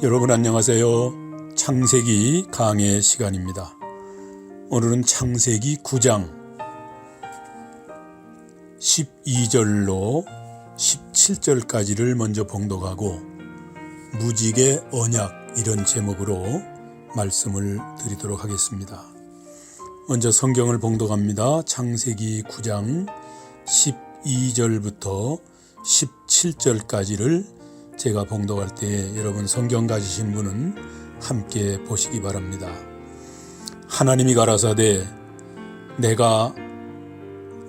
여러분 안녕하세요. 창세기 강의 시간입니다. 오늘은 창세기 9장 12절로 17절까지를 먼저 봉독하고 무지개 언약 이런 제목으로 말씀을 드리도록 하겠습니다. 먼저 성경을 봉독합니다. 창세기 9장 12절부터 17절까지를 제가 봉독할 때 여러분 성경 가지신 분은 함께 보시기 바랍니다. 하나님이 가라사대 내가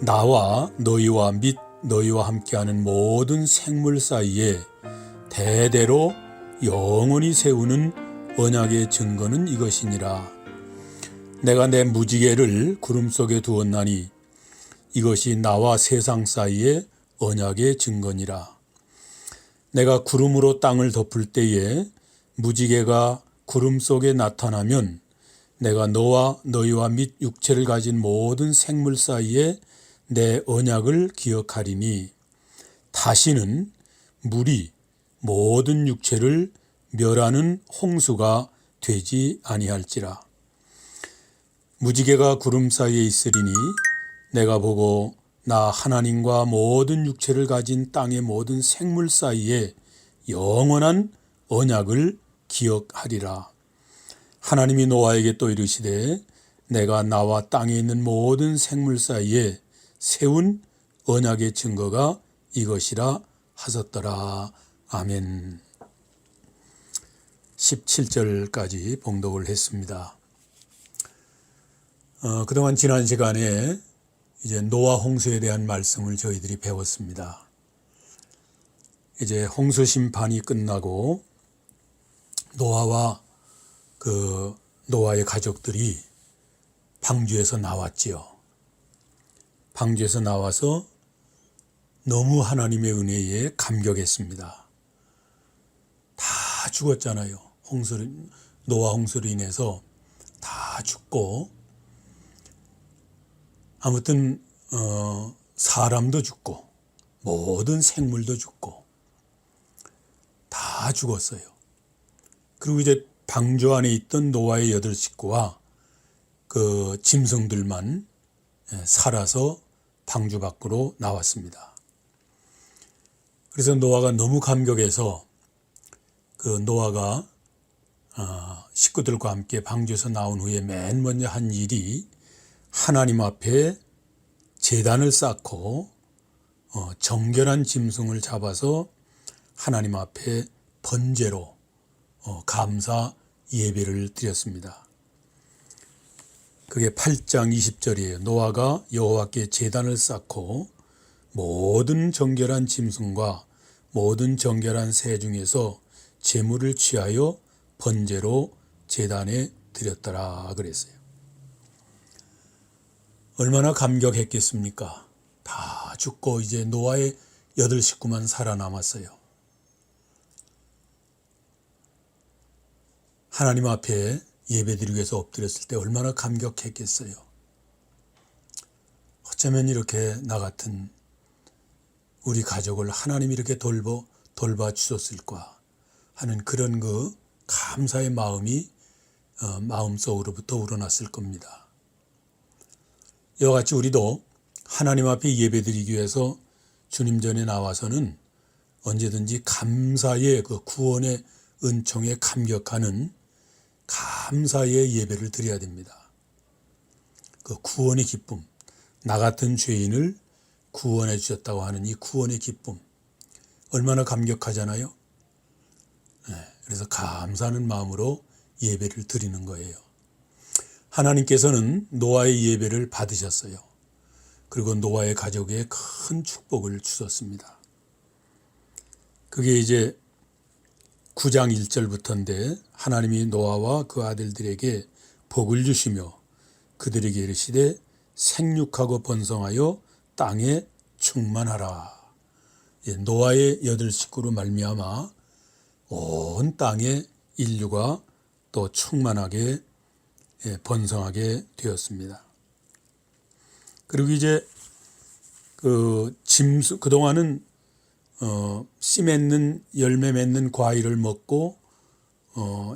나와 너희와 및 너희와 함께하는 모든 생물 사이에 대대로 영원히 세우는 언약의 증거는 이것이니라. 내가 내 무지개를 구름 속에 두었나니 이것이 나와 세상 사이의 언약의 증거니라. 내가 구름으로 땅을 덮을 때에 무지개가 구름 속에 나타나면 내가 너와 너희와 및 육체를 가진 모든 생물 사이에 내 언약을 기억하리니 다시는 물이 모든 육체를 멸하는 홍수가 되지 아니할지라. 무지개가 구름 사이에 있으리니 내가 보고 나 하나님과 모든 육체를 가진 땅의 모든 생물 사이에 영원한 언약을 기억하리라. 하나님이 노아에게 또 이르시되 내가 나와 땅에 있는 모든 생물 사이에 세운 언약의 증거가 이것이라 하셨더라. 아멘. 17절까지 봉독을 했습니다. 그동안 지난 시간에 이제 노아 홍수에 대한 말씀을 저희들이 배웠습니다. 이제 홍수 심판이 끝나고 노아와 노아의 가족들이 방주에서 나왔지요. 방주에서 나와서 너무 하나님의 은혜에 감격했습니다. 다 죽었잖아요. 노아 홍수로 인해서 다 죽고 아무튼 사람도 죽고 모든 생물도 죽고 다 죽었어요. 그리고 이제 방주 안에 있던 노아의 8식구와 그 짐승들만 살아서 방주 밖으로 나왔습니다. 그래서 노아가 너무 감격해서 그 노아가 식구들과 함께 방주에서 나온 후에 맨 먼저 한 일이 하나님 앞에 제단을 쌓고 정결한 짐승을 잡아서 하나님 앞에 번제로 감사 예배를 드렸습니다. 그게 8장 20절이에요. 노아가 여호와께 제단을 쌓고 모든 정결한 짐승과 모든 정결한 새 중에서 제물을 취하여 번제로 제단에 드렸더라 그랬어요. 얼마나 감격했겠습니까? 다 죽고 이제 노아의 8식구만 살아남았어요. 하나님 앞에 예배드리기 위해서 엎드렸을 때 얼마나 감격했겠어요. 어쩌면 이렇게 나 같은 우리 가족을 하나님이 이렇게 돌봐 주셨을까 하는 그런 그 감사의 마음이 마음속으로부터 우러났을 겁니다. 이와 같이 우리도 하나님 앞에 예배드리기 위해서 주님 전에 나와서는 언제든지 감사의 그 구원의 은총에 감격하는 감사의 예배를 드려야 됩니다. 그 구원의 기쁨, 나 같은 죄인을 구원해 주셨다고 하는 이 구원의 기쁨 얼마나 감격하잖아요. 그래서 감사하는 마음으로 예배를 드리는 거예요. 하나님께서는 노아의 예배를 받으셨어요. 그리고 노아의 가족에 큰 축복을 주셨습니다. 그게 이제 9장 1절부터인데 하나님이 노아와 그 아들들에게 복을 주시며 그들에게 이르시되 생육하고 번성하여 땅에 충만하라. 노아의 8식구로 말미암아 온 땅에 인류가 또 충만하게 번성하게 되었습니다. 그리고 이제 그동안은 씨 맺는 열매 맺는 과일을 먹고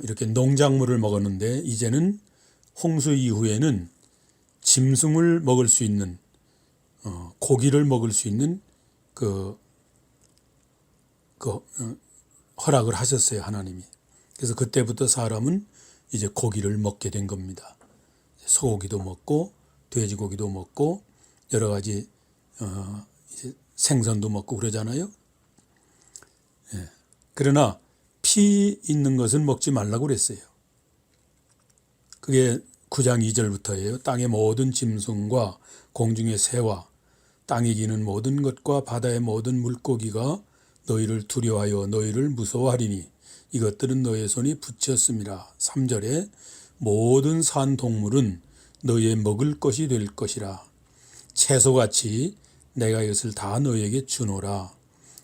이렇게 농작물을 먹었는데 이제는 홍수 이후에는 짐승을 먹을 수 있는 고기를 먹을 수 있는 허락을 하셨어요, 하나님이. 그래서 그때부터 사람은 이제 고기를 먹게 된 겁니다. 소고기도 먹고 돼지고기도 먹고 여러 가지 이제 생선도 먹고 그러잖아요. 예. 그러나 피 있는 것은 먹지 말라고 그랬어요. 그게 9장 2절부터예요. 땅의 모든 짐승과 공중의 새와 땅에 기는 모든 것과 바다의 모든 물고기가 너희를 두려워하여 너희를 무서워하리니 이것들은 너희의 손이 붙였음이라. 3절에 모든 산 동물은 너희의 먹을 것이 될 것이라. 채소같이 내가 이것을 다 너희에게 주노라.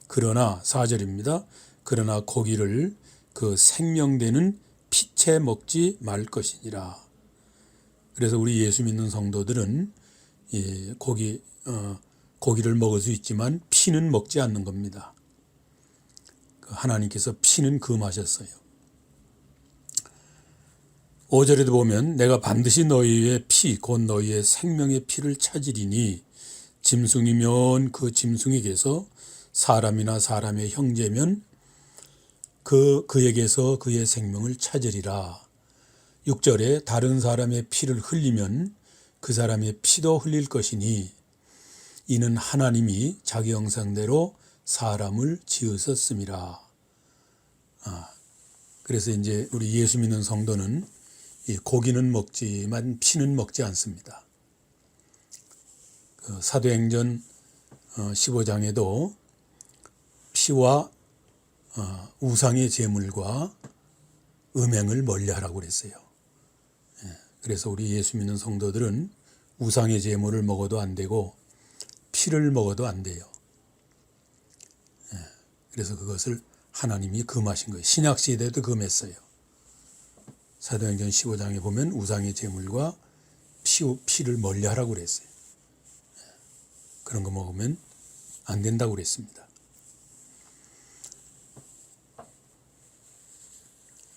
그러나 4절입니다. 그러나 고기를 그 생명되는 피채 먹지 말 것이니라. 그래서 우리 예수 믿는 성도들은 고기를 먹을 수 있지만 피는 먹지 않는 겁니다. 하나님께서 피는 금하셨어요. 5절에도 보면 내가 반드시 너희의 피 곧 너희의 생명의 피를 찾으리니 짐승이면 그 짐승에게서 사람이나 사람의 형제면 그에게서 그의 생명을 찾으리라. 6절에 다른 사람의 피를 흘리면 그 사람의 피도 흘릴 것이니 이는 하나님이 자기 형상대로 사람을 지으셨음이라. 그래서 이제 우리 예수 믿는 성도는 이 고기는 먹지만 피는 먹지 않습니다. 사도행전 15장에도 피와 우상의 제물과 음행을 멀리하라고 그랬어요. 그래서 우리 예수 믿는 성도들은 우상의 제물을 먹어도 안 되고 피를 먹어도 안 돼요. 그래서 그것을 하나님이 금하신 거예요. 신약 시대도 금했어요. 사도행전 15장에 보면 우상의 제물과 피를 멀리하라고 그랬어요. 그런 거 먹으면 안 된다고 그랬습니다.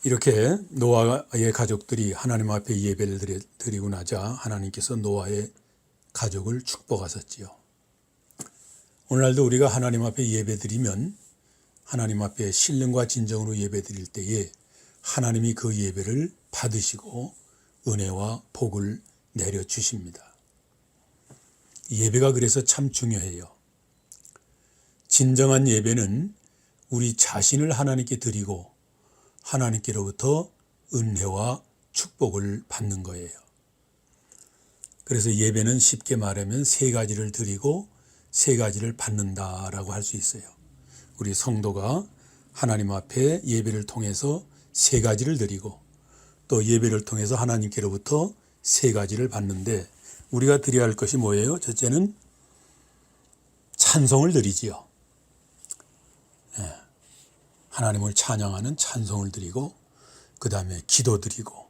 이렇게 노아의 가족들이 하나님 앞에 예배를 드리고 나자 하나님께서 노아의 가족을 축복하셨지요. 오늘날도 우리가 하나님 앞에 예배 드리면 하나님 앞에 신령과 진정으로 예배 드릴 때에 하나님이 그 예배를 받으시고 은혜와 복을 내려주십니다. 예배가 그래서 참 중요해요. 진정한 예배는 우리 자신을 하나님께 드리고 하나님께로부터 은혜와 축복을 받는 거예요. 그래서 예배는 쉽게 말하면 세 가지를 드리고 세 가지를 받는다라고 할 수 있어요. 우리 성도가 하나님 앞에 예배를 통해서 세 가지를 드리고 또 예배를 통해서 하나님께로부터 세 가지를 받는데 우리가 드려야 할 것이 뭐예요? 첫째는 찬송을 드리지요. 하나님을 찬양하는 찬송을 드리고 그 다음에 기도 드리고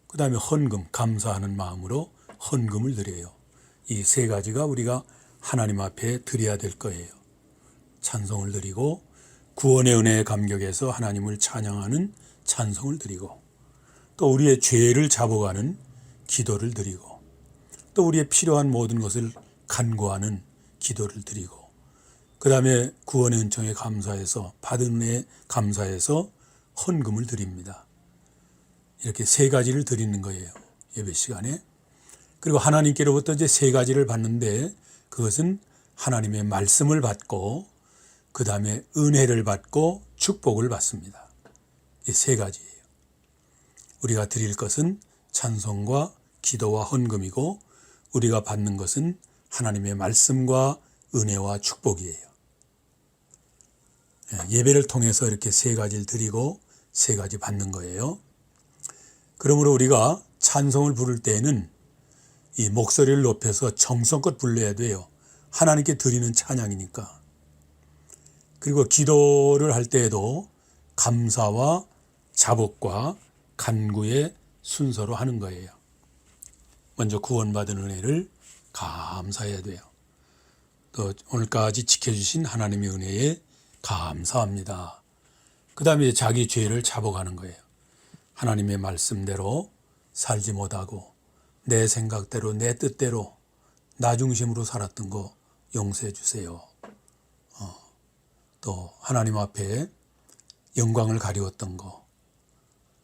그 다음에 헌금, 감사하는 마음으로 헌금을 드려요. 이 세 가지가 우리가 하나님 앞에 드려야 될 거예요. 찬송을 드리고 구원의 은혜에 감격해서 하나님을 찬양하는 찬송을 드리고 또 우리의 죄를 잡아가는 기도를 드리고 또 우리의 필요한 모든 것을 간구하는 기도를 드리고 그 다음에 구원의 은총에 감사해서 받은 은혜에 감사해서 헌금을 드립니다. 이렇게 세 가지를 드리는 거예요. 예배 시간에. 그리고 하나님께로부터 이제 세 가지를 받는데 그것은 하나님의 말씀을 받고 그 다음에 은혜를 받고 축복을 받습니다. 이 세 가지예요. 우리가 드릴 것은 찬송과 기도와 헌금이고 우리가 받는 것은 하나님의 말씀과 은혜와 축복이에요. 예배를 통해서 이렇게 세 가지를 드리고 세 가지 받는 거예요. 그러므로 우리가 찬송을 부를 때에는 이 목소리를 높여서 정성껏 불러야 돼요. 하나님께 드리는 찬양이니까. 그리고 기도를 할 때에도 감사와 자복과 간구의 순서로 하는 거예요. 먼저 구원받은 은혜를 감사해야 돼요. 또 오늘까지 지켜주신 하나님의 은혜에 감사합니다. 그 다음에 자기 죄를 자복하는 거예요. 하나님의 말씀대로 살지 못하고 내 생각대로 내 뜻대로 나 중심으로 살았던 거 용서해 주세요. 또 하나님 앞에 영광을 가리웠던 거,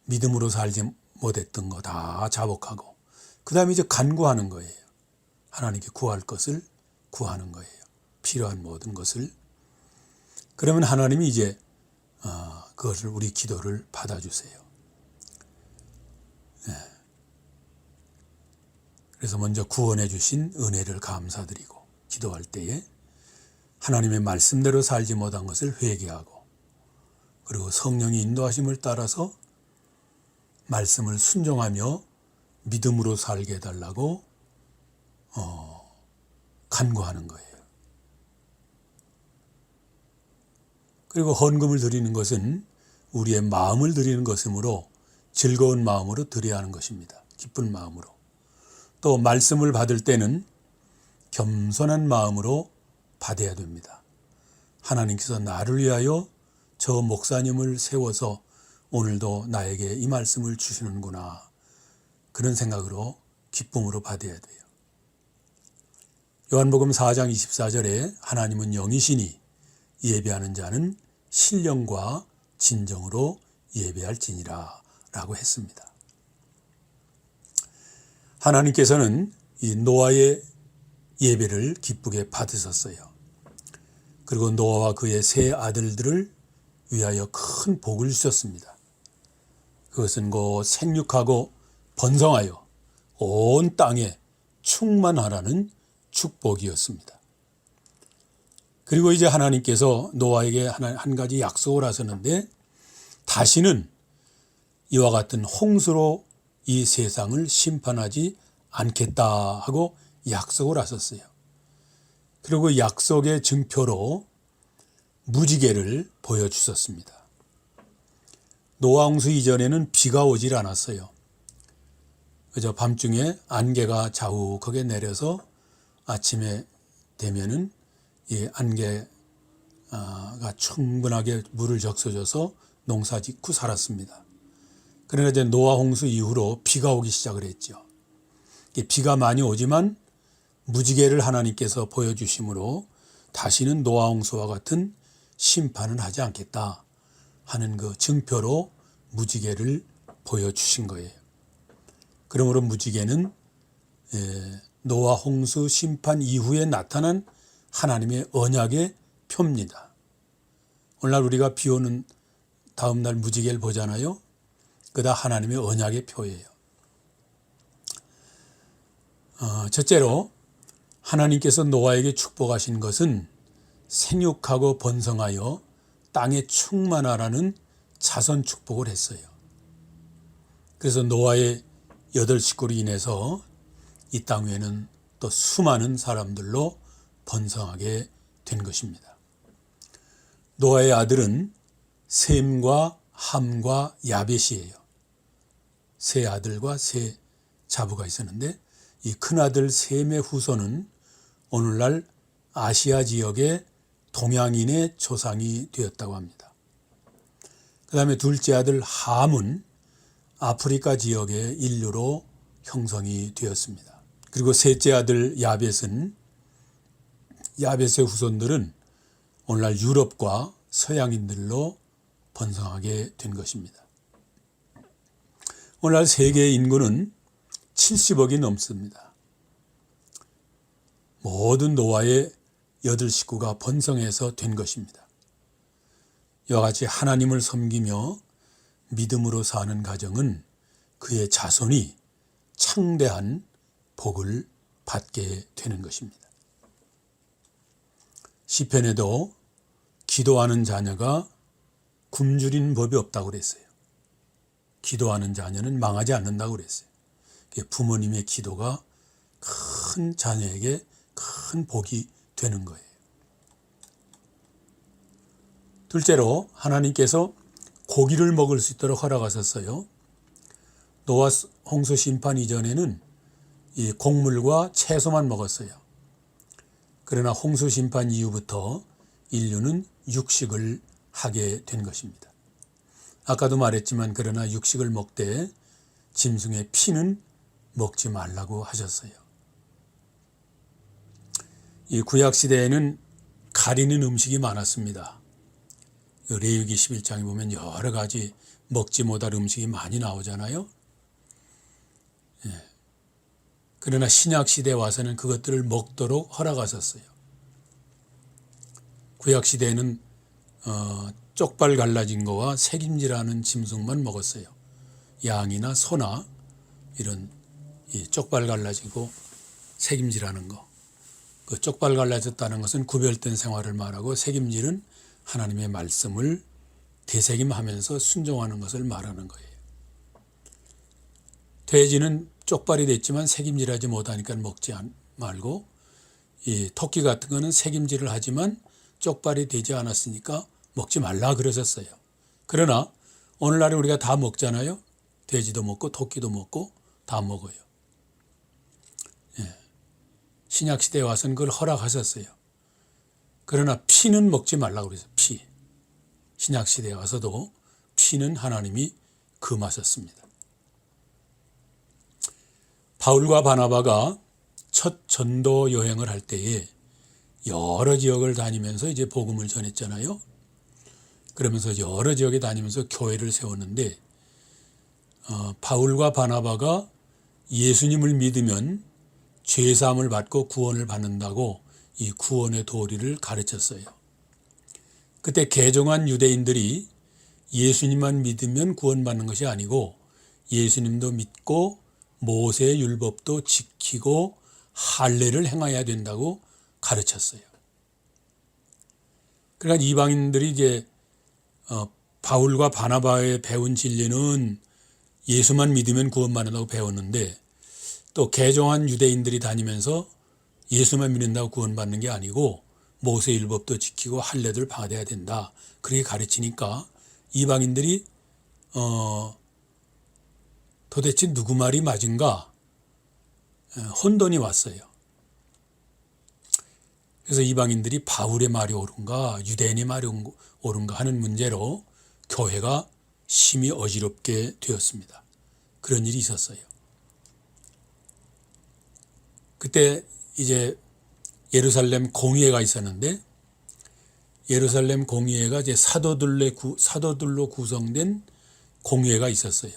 믿음으로 살지 못했던 거 다 자복하고 그 다음에 이제 간구하는 거예요. 하나님께 구할 것을 구하는 거예요. 필요한 모든 것을. 그러면 하나님이 이제 그것을 우리 기도를 받아주세요. 네. 그래서 먼저 구원해 주신 은혜를 감사드리고 기도할 때에 하나님의 말씀대로 살지 못한 것을 회개하고 그리고 성령의 인도하심을 따라서 말씀을 순종하며 믿음으로 살게 해달라고 간구하는 거예요. 그리고 헌금을 드리는 것은 우리의 마음을 드리는 것이므로 즐거운 마음으로 드려야 하는 것입니다. 기쁜 마음으로. 또 말씀을 받을 때는 겸손한 마음으로 받아야 됩니다. 하나님께서 나를 위하여 저 목사님을 세워서 오늘도 나에게 이 말씀을 주시는구나. 그런 생각으로 기쁨으로 받아야 돼요. 요한복음 4장 24절에 하나님은 영이시니 예배하는 자는 신령과 진정으로 예배할지니라 라고 했습니다. 하나님께서는 이 노아의 예배를 기쁘게 받으셨어요. 그리고 노아와 그의 세 아들들을 위하여 큰 복을 주셨습니다. 그것은 곧 생육하고 번성하여 온 땅에 충만하라는 축복이었습니다. 그리고 이제 하나님께서 노아에게 한 가지 약속을 하셨는데 다시는 이와 같은 홍수로 이 세상을 심판하지 않겠다 하고 약속을 하셨어요. 그리고 약속의 증표로 무지개를 보여주셨습니다. 노아 홍수 이전에는 비가 오질 않았어요. 그저 밤중에 안개가 자욱하게 내려서 아침에 되면은 이 안개가 충분하게 물을 적셔줘서 농사 짓고 살았습니다. 그러나 이제 노아 홍수 이후로 비가 오기 시작을 했죠. 비가 많이 오지만 무지개를 하나님께서 보여주심으로 다시는 노아 홍수와 같은 심판은 하지 않겠다 하는 그 증표로 무지개를 보여주신 거예요. 그러므로 무지개는 노아 홍수 심판 이후에 나타난 하나님의 언약의 표입니다. 오늘날 우리가 비 오는 다음 날 무지개를 보잖아요. 그다 하나님의 언약의 표예요. 첫째로 하나님께서 노아에게 축복하신 것은 생육하고 번성하여 땅에 충만하라는 자선 축복을 했어요. 그래서 노아의 8식구로 인해서 이 땅 위에는 또 수많은 사람들로 번성하게 된 것입니다. 노아의 아들은 셈과 함과 야벳이에요. 세 아들과 세 자부가 있었는데 이 큰아들 셈의 후손은 오늘날 아시아 지역의 동양인의 조상이 되었다고 합니다. 그 다음에 둘째 아들 함은 아프리카 지역의 인류로 형성이 되었습니다. 그리고 셋째 아들 야벳의 후손들은 오늘날 유럽과 서양인들로 번성하게 된 것입니다. 오늘날 세계의 인구는 70억이 넘습니다. 모든 노아의 8식구가 번성해서 된 것입니다. 이와 같이 하나님을 섬기며 믿음으로 사는 가정은 그의 자손이 창대한 복을 받게 되는 것입니다. 시편에도 기도하는 자녀가 굶주린 법이 없다고 그랬어요. 기도하는 자녀는 망하지 않는다고 그랬어요. 부모님의 기도가 큰 자녀에게 큰 복이 되는 거예요. 둘째로 하나님께서 고기를 먹을 수 있도록 허락하셨어요. 노아 홍수 심판 이전에는 이 곡물과 채소만 먹었어요. 그러나 홍수 심판 이후부터 인류는 육식을 하게 된 것입니다. 아까도 말했지만 그러나 육식을 먹되 짐승의 피는 먹지 말라고 하셨어요. 이 구약시대에는 가리는 음식이 많았습니다. 레위기 11장에 보면 여러 가지 먹지 못할 음식이 많이 나오잖아요. 그러나 신약시대에 와서는 그것들을 먹도록 허락하셨어요. 구약시대에는 쪽발 갈라진 거와 새김질하는 짐승만 먹었어요. 양이나 소나 이런 이 쪽발 갈라지고 새김질하는 거. 그 쪽발 갈라졌다는 것은 구별된 생활을 말하고 새김질은 하나님의 말씀을 되새김하면서 순종하는 것을 말하는 거예요. 돼지는 쪽발이 됐지만 새김질하지 못하니까 먹지 말고, 이 토끼 같은 거는 새김질을 하지만 쪽발이 되지 않았으니까 먹지 말라 그러셨어요. 그러나 오늘날에 우리가 다 먹잖아요. 돼지도 먹고 토끼도 먹고 다 먹어요. 신약시대에 와서는 그걸 허락하셨어요. 그러나 피는 먹지 말라고 그랬어요. 피. 신약시대에 와서도 피는 하나님이 금하셨습니다. 바울과 바나바가 첫 전도 여행을 할 때에 여러 지역을 다니면서 이제 복음을 전했잖아요. 그러면서 여러 지역에 다니면서 교회를 세웠는데, 바울과 바나바가 예수님을 믿으면 죄사함을 받고 구원을 받는다고 이 구원의 도리를 가르쳤어요. 그때 개종한 유대인들이 예수님만 믿으면 구원받는 것이 아니고 예수님도 믿고 모세의 율법도 지키고 할례를 행해야 된다고 가르쳤어요. 그러니까 이방인들이 이제 바울과 바나바의 배운 진리는 예수만 믿으면 구원받는다고 배웠는데, 또 개종한 유대인들이 다니면서 예수만 믿는다고 구원받는 게 아니고 모세 율법도 지키고 할례를 받아야 된다, 그렇게 가르치니까 이방인들이 도대체 누구 말이 맞은가 혼돈이 왔어요. 그래서 이방인들이 바울의 말이 옳은가 유대인의 말이 옳은가 하는 문제로 교회가 심히 어지럽게 되었습니다. 그런 일이 있었어요. 그때 이제 예루살렘 공의회가 있었는데, 예루살렘 공의회가 이제 사도들로 구성된 공의회가 있었어요.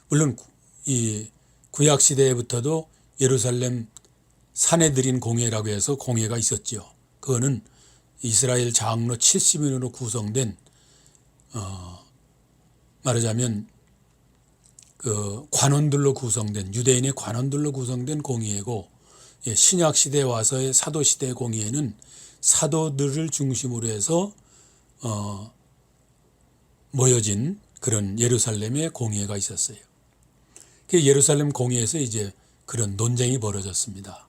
물론 이 구약 시대부터도 예루살렘 사내들인 공회라고 해서 공회가 있었죠. 그거는 이스라엘 장로 70인으로 구성된 말하자면 그 관원들로 구성된, 유대인의 관원들로 구성된 공의회고, 신약 시대에 와서의 사도 시대의 공의회는 사도들을 중심으로 해서 모여진 그런 예루살렘의 공의회가 있었어요. 그 예루살렘 공의회에서 이제 그런 논쟁이 벌어졌습니다.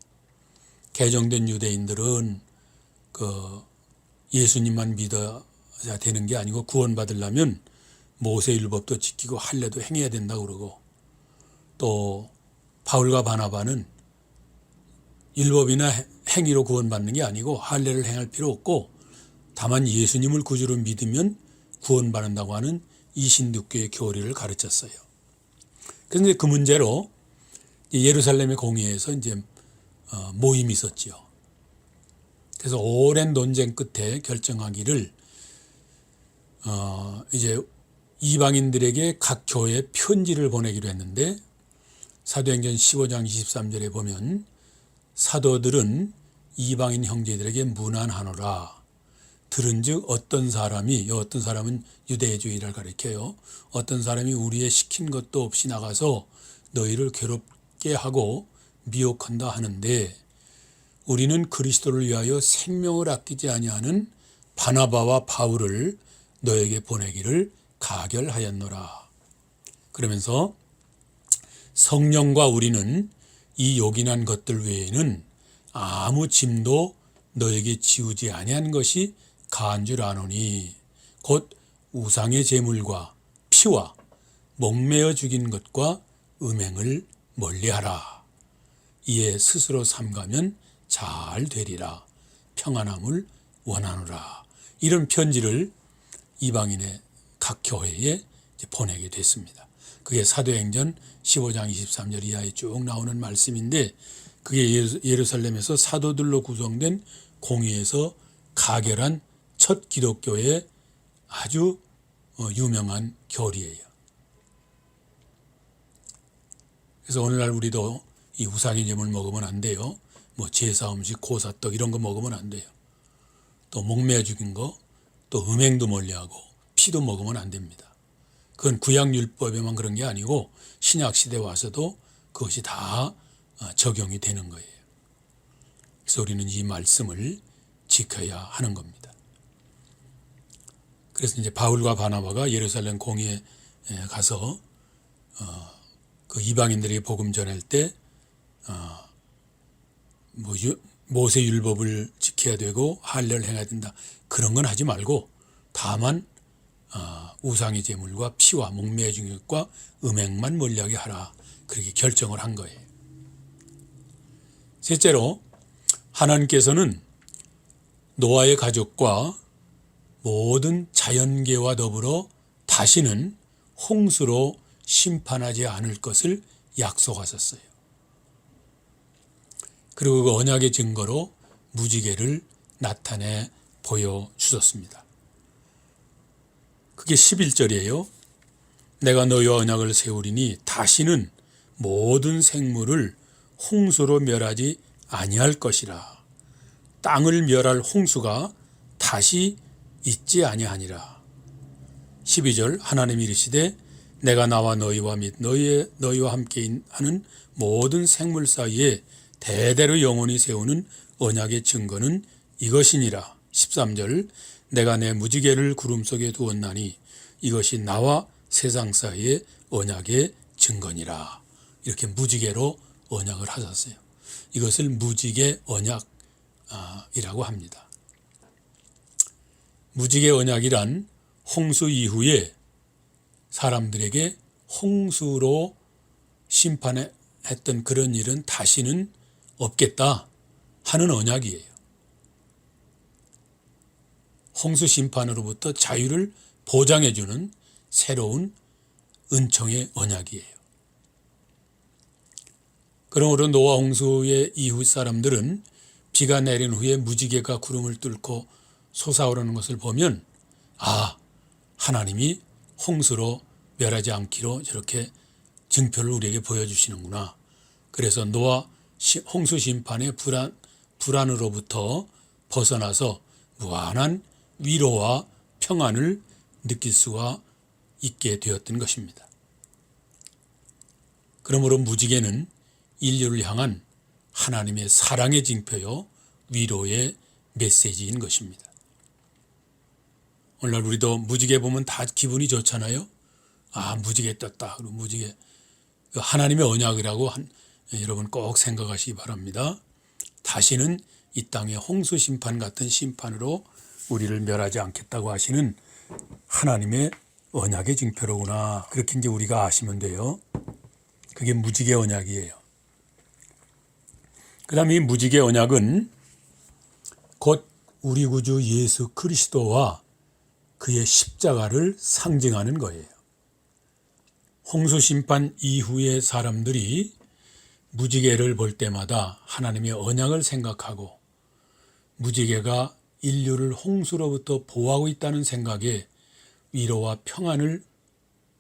개종된 유대인들은 그 예수님만 믿어야 되는 게 아니고 구원받으려면 모세 율법도 지키고 할례도 행해야 된다고 그러고, 또 바울과 바나바는 율법이나 행위로 구원받는 게 아니고 할례를 행할 필요 없고 다만 예수님을 구주로 믿으면 구원받는다고 하는 이신득교의 교리를 가르쳤어요. 그런데 그 문제로 예루살렘의 공의회에서 이제 모임이 있었지요. 그래서 오랜 논쟁 끝에 결정하기를 이제 이방인들에게 각 교회에 편지를 보내기로 했는데, 사도행전 15장 23절에 보면 사도들은 이방인 형제들에게 문안하노라. 들은즉 어떤 사람이, 어떤 사람은 유대주의를 가리켜요. 어떤 사람이 우리의 시킨 것도 없이 나가서 너희를 괴롭게 하고 미혹한다 하는데, 우리는 그리스도를 위하여 생명을 아끼지 아니하는 바나바와 바울을 너에게 보내기를 가결하였노라. 그러면서 성령과 우리는 이 요긴한 것들 외에는 아무 짐도 너에게 지우지 아니한 것이 가한 줄 아노니, 곧 우상의 제물과 피와 목매어 죽인 것과 음행을 멀리하라. 이에 스스로 삼가면 잘 되리라. 평안함을 원하노라. 이런 편지를 이방인의 각 교회에 이제 보내게 됐습니다. 그게 사도행전 15장 23절 이하에 쭉 나오는 말씀인데, 그게 예루살렘에서 사도들로 구성된 공의에서 가결한 첫 기독교의 아주 유명한 교리예요. 그래서 오늘날 우리도 이 우상의 제물 먹으면 안 돼요. 뭐 제사 음식, 고사떡 이런 거 먹으면 안 돼요. 또 목매 죽인 거, 또 음행도 멀리하고 피도 먹으면 안 됩니다. 그건 구약율법에만 그런 게 아니고 신약 시대 와서도 그것이 다 적용이 되는 거예요. 그래서 우리는 이 말씀을 지켜야 하는 겁니다. 그래서 이제 바울과 바나바가 예루살렘 공의에 가서 그 이방인들에게 복음 전할 때 모세 율법을 지켜야 되고 할례를 행해야 된다, 그런 건 하지 말고 다만 우상의 제물과 피와 목매의 중력과 음행만 멀리하게 하라, 그렇게 결정을 한 거예요. 셋째로, 하나님께서는 노아의 가족과 모든 자연계와 더불어 다시는 홍수로 심판하지 않을 것을 약속하셨어요. 그리고 그 언약의 증거로 무지개를 나타내 보여주셨습니다. 그게 11절이에요. 내가 너희와 언약을 세우리니 다시는 모든 생물을 홍수로 멸하지 아니할 것이라. 땅을 멸할 홍수가 다시 있지 아니하니라. 12절, 하나님이 이르시되 내가 나와 너희와 및 너희와 함께 하는 모든 생물 사이에 대대로 영원히 세우는 언약의 증거는 이것이니라. 13절, 내가 내 무지개를 구름 속에 두었나니 이것이 나와 세상 사이의 언약의 증거니라. 이렇게 무지개로 언약을 하셨어요. 이것을 무지개 언약이라고 합니다. 무지개 언약이란 홍수 이후에 사람들에게 홍수로 심판했던 그런 일은 다시는 없겠다 하는 언약이에요. 홍수 심판으로부터 자유를 보장해주는 새로운 은총의 언약이에요. 그러므로 노아 홍수의 이후 사람들은 비가 내린 후에 무지개가 구름을 뚫고 솟아오르는 것을 보면 하나님이 홍수로 멸하지 않기로 저렇게 증표를 우리에게 보여주시는구나. 그래서 노아 홍수 심판의 불안으로부터 벗어나서 무한한 위로와 평안을 느낄 수가 있게 되었던 것입니다. 그러므로 무지개는 인류를 향한 하나님의 사랑의 징표요 위로의 메시지인 것입니다. 오늘날 우리도 무지개 보면 다 기분이 좋잖아요. 무지개 떴다. 그리고 무지개, 하나님의 언약이라고 여러분 꼭 생각하시기 바랍니다. 다시는 이 땅의 홍수 심판 같은 심판으로 우리를 멸하지 않겠다고 하시는 하나님의 언약의 징표로구나. 그렇게 이제 우리가 아시면 돼요. 그게 무지개 언약이에요. 그 다음에 이 무지개 언약은 곧 우리 구주 예수 그리스도와 그의 십자가를 상징하는 거예요. 홍수 심판 이후의 사람들이 무지개를 볼 때마다 하나님의 언약을 생각하고 무지개가 인류를 홍수로부터 보호하고 있다는 생각에 위로와 평안을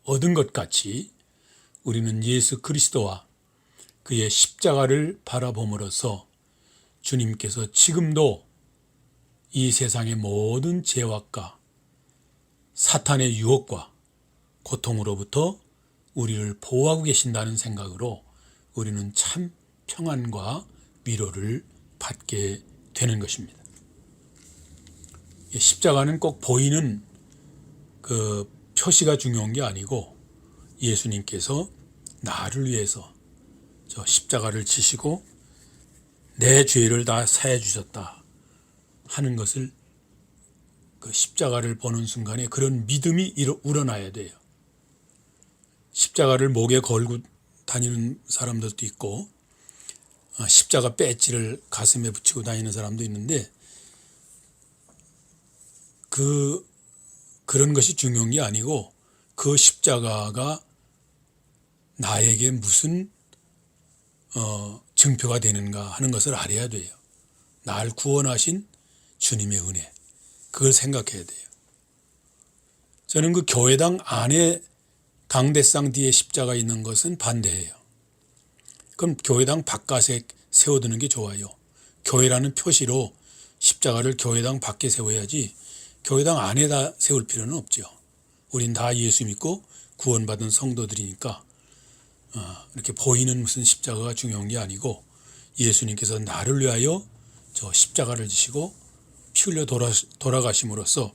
얻은 것 같이 우리는 예수 그리스도와 그의 십자가를 바라봄으로써 주님께서 지금도 이 세상의 모든 죄악과 사탄의 유혹과 고통으로부터 우리를 보호하고 계신다는 생각으로 우리는 참 평안과 위로를 받게 되는 것입니다. 십자가는 꼭 보이는 그 표시가 중요한 게 아니고 예수님께서 나를 위해서 저 십자가를 지시고 내 죄를 다 사해 주셨다 하는 것을 그 십자가를 보는 순간에 그런 믿음이 우러나야 돼요. 십자가를 목에 걸고 다니는 사람들도 있고 십자가 배지를 가슴에 붙이고 다니는 사람도 있는데 그런 것이 중요한 게 아니고 그 십자가가 나에게 무슨 증표가 되는가 하는 것을 알아야 돼요. 날 구원하신 주님의 은혜, 그걸 생각해야 돼요. 저는 그 교회당 안에 강대상 뒤에 십자가 있는 것은 반대해요. 그럼 교회당 바깥에 세워두는 게 좋아요. 교회라는 표시로 십자가를 교회당 밖에 세워야지 교회당 안에다 세울 필요는 없죠. 우린 다 예수 믿고 구원받은 성도들이니까 이렇게 보이는 무슨 십자가가 중요한 게 아니고 예수님께서 나를 위하여 저 십자가를 지시고 피 흘려 돌아가심으로써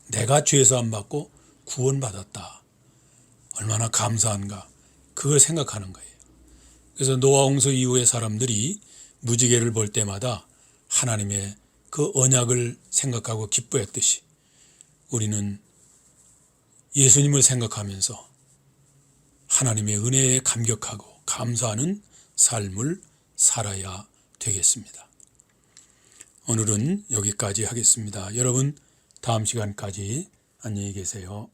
내가 죄사함 받고 구원받았다. 얼마나 감사한가. 그걸 생각하는 거예요. 그래서 노아 홍수 이후의 사람들이 무지개를 볼 때마다 하나님의 그 언약을 생각하고 기뻐했듯이 우리는 예수님을 생각하면서 하나님의 은혜에 감격하고 감사하는 삶을 살아야 되겠습니다. 오늘은 여기까지 하겠습니다. 여러분, 다음 시간까지 안녕히 계세요.